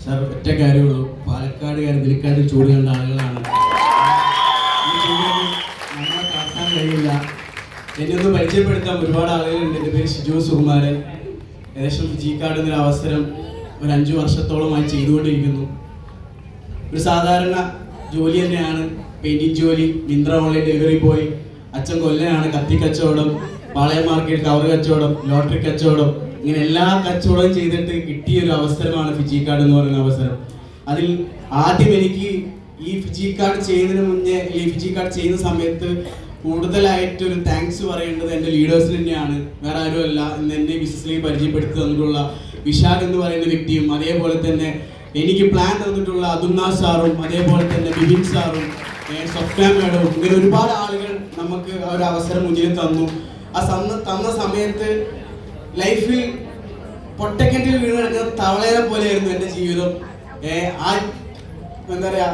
Sir ഒറ്റ കാര്യമുള്ളൂ, പാലക്കാടുകാർ ഇതിലേക്കാട്ട് ചൂട് കണ്ട ആളുകളാണ്. നമ്മളെ കാട്ടാൻ കഴിയില്ല. എന്നെ ഒന്ന് പരിചയപ്പെടുത്താൻ ഒരുപാട് ആളുകളുണ്ട്. എൻ്റെ പേര് ഷിജു സുകുമാരൻ. ഏകദേശം ഫിജിക്കാട് എന്നൊരു അവസരം ഒരു 5 വർഷത്തോളമായി ചെയ്തുകൊണ്ടിരിക്കുന്നു. ഒരു സാധാരണ ജോലി തന്നെയാണ്, പെയിൻറ്റിങ് ജോലി, മിന്ത്ര ഓൺലൈൻ ഡെലിവറി ബോയ്. അച്ഛൻ കൊല്ലനാണ്, കത്തി കച്ചവടം, പാളയം മാർക്കറ്റ് കവർ കച്ചവടം, ലോട്ടറി കച്ചവടം, ഇങ്ങനെ എല്ലാ കച്ചവടവും ചെയ്തിട്ട് കിട്ടിയൊരു അവസരമാണ് ഫിജിക്കാട് എന്ന് പറയുന്ന അവസരം. അതിൽ ആദ്യം എനിക്ക് ഈ ഫിജിക്കാട് ചെയ്യുന്നതിന് മുന്നേ, ഈ ഫിജിക്കാട് ചെയ്യുന്ന സമയത്ത് കൂടുതലായിട്ടൊരു താങ്ക്സ് പറയേണ്ടത് എൻ്റെ ലീഡേഴ്സിന് തന്നെയാണ്. വേറെ ആരുമല്ല. ഇന്ന് എന്നെ ബിസിനസ്സിലേക്ക് പരിചയപ്പെടുത്തി തന്നിട്ടുള്ള വിശാഖ് എന്ന് പറയുന്ന വ്യക്തിയും, അതേപോലെ തന്നെ എനിക്ക് പ്ലാൻ തന്നിട്ടുള്ള അതുന്ന സാറും, അതേപോലെ തന്നെ ബിബിൻ സാറും, സ്വപ്ന മേഡവും, ഇങ്ങനെ ഒരുപാട് ആളുകൾ നമുക്ക് ആ ഒരു അവസരം മുന്നിൽ തന്നു. ആ തന്ന സമയത്ത് ലൈഫിൽ പൊട്ടക്കിണറ്റിൽ വീണ് കിടക്കുന്ന തവളയെ പോലെയായിരുന്നു എൻ്റെ ജീവിതം. ആ എന്താ പറയുക,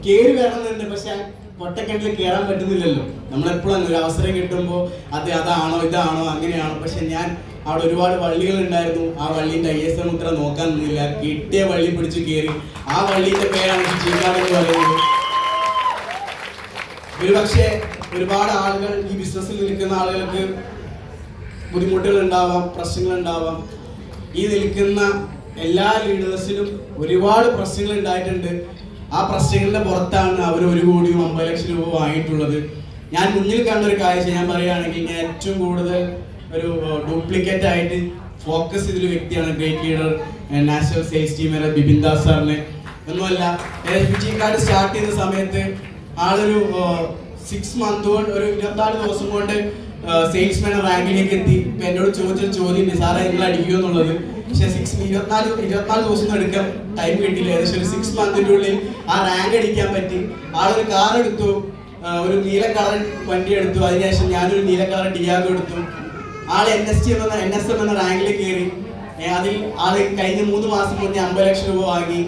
കയറി വരണമെന്നുണ്ട്, പക്ഷെ പൊട്ടക്കിണറ്റിൽ കയറാൻ പറ്റുന്നില്ലല്ലോ. നമ്മളെപ്പോഴും ഒരു അവസരം കിട്ടുമ്പോൾ അതാണോ ഇതാണോ അങ്ങനെയാണോ. പക്ഷെ ഞാൻ അവിടെ ഒരുപാട് വള്ളികൾ ഉണ്ടായിരുന്നു. ആ വള്ളീൻ്റെ IS മുദ്ര നോക്കാൻ നിന്നില്ല, കിട്ടിയ വള്ളി പിടിച്ച് കയറി. ആ വള്ളീൻ്റെ പേരാണ് ഫിജിക്കാട് എന്ന് പറയുന്നത്. ഒരുപക്ഷെ ഒരുപാട് ആളുകൾ, ഈ ബിസിനസ്സിൽ നിൽക്കുന്ന ആളുകൾക്ക് ബുദ്ധിമുട്ടുകൾ ഉണ്ടാവാം, പ്രശ്നങ്ങൾ ഉണ്ടാവാം. ഈ നിൽക്കുന്ന എല്ലാ ലീഡേഴ്സിനും ഒരുപാട് പ്രശ്നങ്ങൾ ഉണ്ടായിട്ടുണ്ട്. ആ പ്രശ്നങ്ങളുടെ പുറത്താണ് അവർ 1 കോടി 50 ലക്ഷം രൂപ വാങ്ങിയിട്ടുള്ളത്. ഞാൻ മുന്നിൽ കണ്ട ഒരു കാഴ്ച ഞാൻ പറയുകയാണെങ്കിൽ, ഞാൻ ഏറ്റവും കൂടുതൽ ഒരു ഡ്യൂപ്ലിക്കേറ്റ് ആയിട്ട് ഫോക്കസ് ചെയ്തൊരു വ്യക്തിയാണ് ഗ്രേറ്റ് ലീഡർ നാഷണൽ സെയിൽസ് ടീമിലെ ബിപിൻ ദാസ് സാറിനെ. ഒന്നുമല്ല, ഫിജിക്കാട് സ്റ്റാർട്ട് ചെയ്യുന്ന സമയത്ത് ആളൊരു 6 മന്ത് കൊണ്ട്, ഒരു 24 ദിവസം കൊണ്ട് സെയിൽസ്മാൻ റാങ്കിലേക്ക് എത്തി. ഇപ്പം എന്നോട് ചോദിച്ചൊരു ചോദ്യം, സാറേ നിങ്ങൾ അടിക്കുമോ എന്നുള്ളത്. പക്ഷെ 24 ദിവസം എടുക്കാൻ ടൈം കിട്ടിയില്ല. ഏകദേശം ഒരു 6 മന്തിൻ്റെ ഉള്ളിൽ ആ റാങ്ക് അടിക്കാൻ പറ്റി. ആളൊരു കാർ എടുത്തു, ഒരു നീല കളർ വണ്ടി എടുത്തു. അതിനുശേഷം ഞാനൊരു നീല കളർ ഡിയാഗോ എടുത്തു. ആള് NSM എന്ന റാങ്കിൽ കയറി. അതിൽ ആള് കഴിഞ്ഞ 3 മാസം മുന്നേ 50 ലക്ഷം രൂപ വാങ്ങി.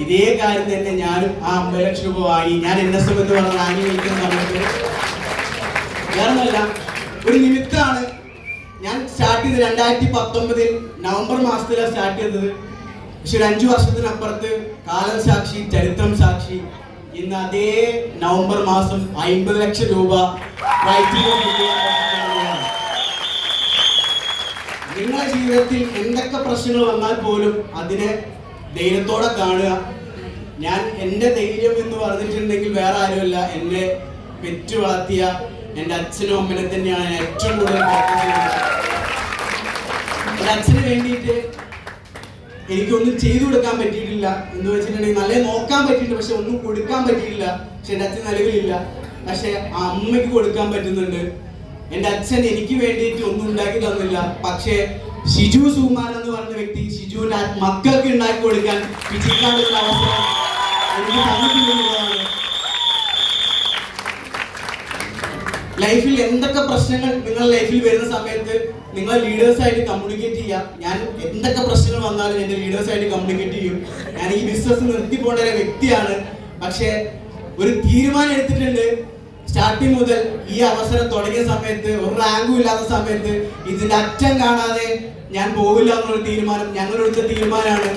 ഇതേ കാര്യം തന്നെ ഞാനും ആ 50 ലക്ഷം രൂപ വാങ്ങി. ഞാൻ NSM എന്ന് പറഞ്ഞ റാങ്കിൽ നിൽക്കുന്ന സമയത്ത് വേറൊന്നുമല്ല, ഒരു നിമിത്തമാണ്. ഞാൻ സ്റ്റാർട്ട് ചെയ്തത് 2019 നവംബർ മാസത്തിലാണ് സ്റ്റാർട്ട് ചെയ്തത്. പക്ഷെ ഒരു 5 വർഷത്തിനപ്പുറത്ത് കാലം സാക്ഷി, ചരിത്രം സാക്ഷി, ഇന്ന് അതേ നവംബർ മാസം 50 ലക്ഷം രൂപ നിങ്ങളുടെ ജീവിതത്തിൽ എന്തൊക്കെ പ്രശ്നങ്ങൾ വന്നാൽ പോലും അതിനെ ധൈര്യത്തോടെ കാണുക. ഞാൻ എൻ്റെ ധൈര്യം എന്ന് പറഞ്ഞിട്ടുണ്ടെങ്കിൽ വേറെ ആരുമല്ല, എന്നെ പെറ്റു വളർത്തിയ എൻ്റെ അച്ഛനും അമ്മനെ തന്നെയാണ് ഞാൻ ഏറ്റവും കൂടുതൽ എൻ്റെ അച്ഛന് വേണ്ടിയിട്ട് എനിക്കൊന്നും ചെയ്തു കൊടുക്കാൻ പറ്റിയിട്ടില്ല. എന്ന് വെച്ചിട്ടുണ്ടെങ്കിൽ നല്ല നോക്കാൻ പറ്റിയിട്ടുണ്ട്, പക്ഷെ ഒന്നും കൊടുക്കാൻ പറ്റിയിട്ടില്ല. പക്ഷെ എൻ്റെ അച്ഛൻ നിലവിലില്ല, പക്ഷെ ആ അമ്മയ്ക്ക് കൊടുക്കാൻ പറ്റുന്നുണ്ട്. എൻ്റെ അച്ഛൻ എനിക്ക് വേണ്ടിയിട്ട് ഒന്നും ഉണ്ടാക്കി തന്നില്ല, പക്ഷേ ഷിജു സുകുമാരൻ എന്ന് പറഞ്ഞ വ്യക്തി ഷിജുവിൻ്റെ മക്കൾക്ക് ഉണ്ടാക്കി കൊടുക്കാൻ ഫിജിക്കാടുള്ള അവസരം എനിക്ക് തന്നിട്ടുള്ളതാണ്. ലൈഫിൽ എന്തൊക്കെ പ്രശ്നങ്ങൾ നിങ്ങളുടെ ലൈഫിൽ വരുന്ന സമയത്ത് നിങ്ങൾ ലീഡേഴ്സായിട്ട് കമ്മ്യൂണിക്കേറ്റ് ചെയ്യുക. ഞാൻ എന്തൊക്കെ പ്രശ്നങ്ങൾ വന്നാലും എൻ്റെ ലീഡേഴ്സായിട്ട് കമ്മ്യൂണിക്കേറ്റ് ചെയ്യും. ഞാൻ ഈ ബിസിനസ് നിർത്തിപ്പോണ്ട ഒരു വ്യക്തിയാണ്, പക്ഷേ ഒരു തീരുമാനം എടുത്തിട്ടുണ്ട്. സ്റ്റാർട്ടിങ് മുതൽ ഈ അവസരം തുടങ്ങിയ സമയത്ത്, ഒരു റാങ്കും ഇല്ലാത്ത സമയത്ത്, ഇതിന്റെ അറ്റം കാണാതെ ഞാൻ പോവില്ല എന്നുള്ള തീരുമാനം ഞങ്ങളെടുത്ത തീരുമാനമാണ്.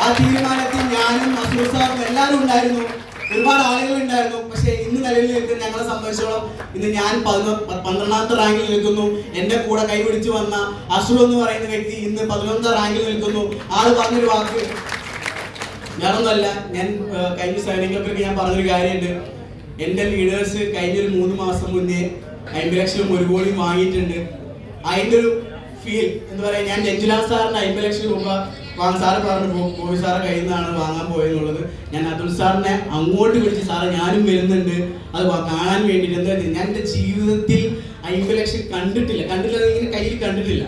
ആ തീരുമാനത്തിൽ ഞാനും അസൂർ സാറും എല്ലാവരും ഉണ്ടായിരുന്നു, ഒരുപാട് ആളുകൾ ഉണ്ടായിരുന്നു. പക്ഷേ ഇന്ന് നിലവിൽ നിൽക്കുന്ന ഞങ്ങളെ സംബന്ധിച്ചോളം ഇന്ന് ഞാൻ 12ാമത്തെ റാങ്കിൽ നിൽക്കുന്നു. എൻ്റെ കൂടെ കൈപിടിച്ച് വന്ന അസൂർ എന്ന് പറയുന്ന വ്യക്തി ഇന്ന് 11ാം റാങ്കിൽ നിൽക്കുന്നു. ആള് പറഞ്ഞൊരു വാക്ക് ഞാനൊന്നല്ല, ഞാൻ കഴിഞ്ഞ സൈനികർക്ക് ഞാൻ പറഞ്ഞൊരു കാര്യമുണ്ട്. എൻ്റെ ലീഡേഴ്സ് കഴിഞ്ഞൊരു 3 മാസം മുന്നേ 50 ലക്ഷം 1 കോടി വാങ്ങിയിട്ടുണ്ട്. അതിൻ്റെ ഒരു ഫീൽ എന്ന് പറയാൻ, ഞാൻ രഞ്ജുലാൽ സാറിന് 50 ലക്ഷം രൂപ സാറ് പറഞ്ഞു ബോബി സാറെ കയ്യിൽ നിന്നാണ് വാങ്ങാൻ പോയെന്നുള്ളത്. ഞാൻ അതുൽ സാറിനെ അങ്ങോട്ട് വിളിച്ച്, സാറെ ഞാനും വരുന്നുണ്ട് അത് കാണാൻ വേണ്ടിയിട്ട്. എന്താ ഞാൻ എൻ്റെ ജീവിതത്തിൽ 50 ലക്ഷം കണ്ടിട്ടില്ല, ഇങ്ങനെ കയ്യിൽ കണ്ടിട്ടില്ല.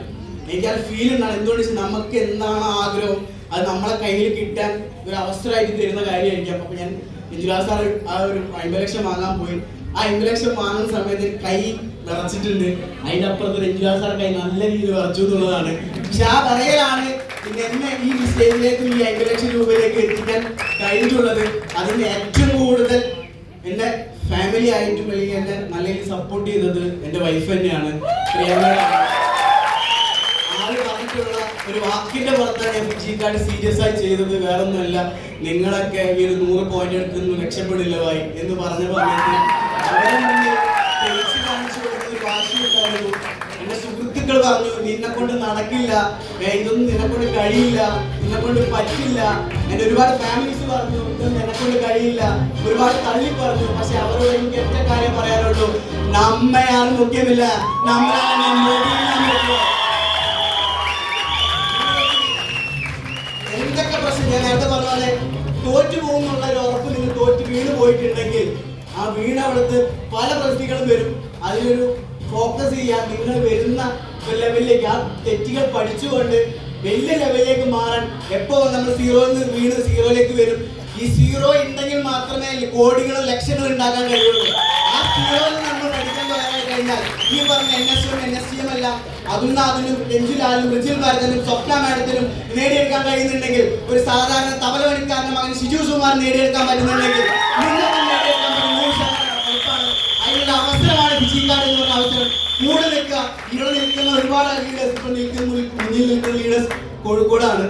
എനിക്ക് ആ ഫീൽ ഉണ്ടാണ്. എന്തുകൊണ്ട് വെച്ചാൽ നമുക്ക് എന്താണ് ആഗ്രഹം അത് നമ്മളെ കയ്യിൽ കിട്ടാൻ ഒരു അവസരമായിട്ട് തരുന്ന കാര്യമായിരിക്കും. അപ്പോൾ ഞാൻ രഞ്ജുലാൽ സാർ ആ ഒരു 50 ലക്ഷം വാങ്ങാൻ പോയി. ആ 50 ലക്ഷം വാങ്ങുന്ന സമയത്ത് കൈ വിറച്ചിട്ടുണ്ട്. അതിൻ്റെ അപ്പുറത്ത് രഞ്ജുലാൽ സാർ കൈ നല്ല രീതിയിൽ വിറച്ചു എന്നുള്ളതാണ്. പക്ഷെ ആ പറയലാണ് എന്നെ ഈ സ്റ്റേജിലേക്ക് ഈ 50 ലക്ഷം രൂപയിലേക്ക് എത്തിക്കാൻ കഴിഞ്ഞിട്ടുള്ളത്. അതിന് ഏറ്റവും കൂടുതൽ എൻ്റെ ഫാമിലി ആയിട്ടും അല്ലെങ്കിൽ എന്നെ നല്ല രീതിയിൽ സപ്പോർട്ട് ചെയ്തത് എൻ്റെ വൈഫ് തന്നെയാണ്. ആള് പറഞ്ഞിട്ടുള്ള ഒരു വാക്കിന്റെ പുറത്താണ് ഞാൻ ഫിജിക്കാട് സീരിയസ് ആയി ചെയ്തത്. വേറൊന്നുമല്ല, നിങ്ങളൊക്കെ ഈ ഒരു 100 പോയിന്റ് എടുത്തൊന്നും രക്ഷപ്പെടില്ല ഭായി എന്ന് പറഞ്ഞ സമയത്ത് അവരെ മുന്നിൽ തെളിച്ച് കാണിച്ചു കൊടുക്കുന്ന ഒരു വാശി ഉണ്ടായിരുന്നു. എന്റെ സുഹൃത്തുക്കൾ പറഞ്ഞു, നിന്നെ കൊണ്ട് നടക്കില്ല, ഇതൊന്നും നിന്നെ കൊണ്ട് കഴിയില്ല, നിന്നെ കൊണ്ട് പറ്റില്ല. എന്റെ ഒരുപാട് ഫാമിലീസ് പറഞ്ഞു, ഇതൊന്നും എന്നെ കൊണ്ട് കഴിയില്ല, ഒരുപാട് തള്ളി പറഞ്ഞു. പക്ഷെ അവരോട് എനിക്ക് ഒറ്റ കാര്യം പറയാനുള്ളൂ, നമ്മയാണ് മുഖ്യമില്ല, നമ്മളാണ് എന്തൊക്കെ പ്രശ്നം. ഞാൻ നേരത്തെ പറഞ്ഞ പോലെ തോറ്റു പോകുന്നുള്ള ഒരു ഉറപ്പ് നിങ്ങൾ തോറ്റ് വീണ് പോയിട്ടുണ്ടെങ്കിൽ ആ വീണവിടത്ത് പല പ്രശ്നങ്ങളും വരും. അതിലൊരു ഫോക്കസ് ചെയ്യാൻ നിങ്ങൾ വരുന്ന ലെവലിലേക്ക് ആ തെറ്റുകൾ പഠിച്ചുകൊണ്ട് വലിയ ലെവലിലേക്ക് മാറാൻ. എപ്പോ നമ്മൾ സീറോയിൽ നിന്ന് വീണ് സീറോയിലേക്ക് വരും. ഈ സീറോ ഉണ്ടെങ്കിൽ മാത്രമേ കോടികളും ലക്ഷങ്ങളും ഉണ്ടാക്കാൻ കഴിയുള്ളൂ. ആ സീറോയിൽ നമ്മൾ പഠിക്കാൻ കഴിഞ്ഞാൽ ഈ പറഞ്ഞ NS1 NSTM എല്ലാം അതിനും രഞ്ജുലാലും റിജിൽ ഭാരതനും സ്വപ്ന മാഡത്തിനും നേടിയെടുക്കാൻ കഴിയുന്നുണ്ടെങ്കിൽ ഒരു സാധാരണ തബല പണിക്കാരന്റെ മകൻ ഷിജു സുമാർ നേടിയെടുക്കാൻ പറ്റുന്നുണ്ടെങ്കിൽ നിങ്ങൾക്കും നേടിയെടുക്കാൻ പറ്റുന്ന അതിനുള്ള അവസരമാണ് ഫിജിക്കാട് എന്ന് പറഞ്ഞ അവസരം. കൂടെ നിൽക്കുക. ഇവിടെ നിൽക്കുന്ന ഒരുപാട് ലീഡേഴ്സ്, ഇപ്പൊ മുന്നിൽ നിൽക്കുന്ന ലീഡേഴ്സ് കോഴിക്കോടാണ്.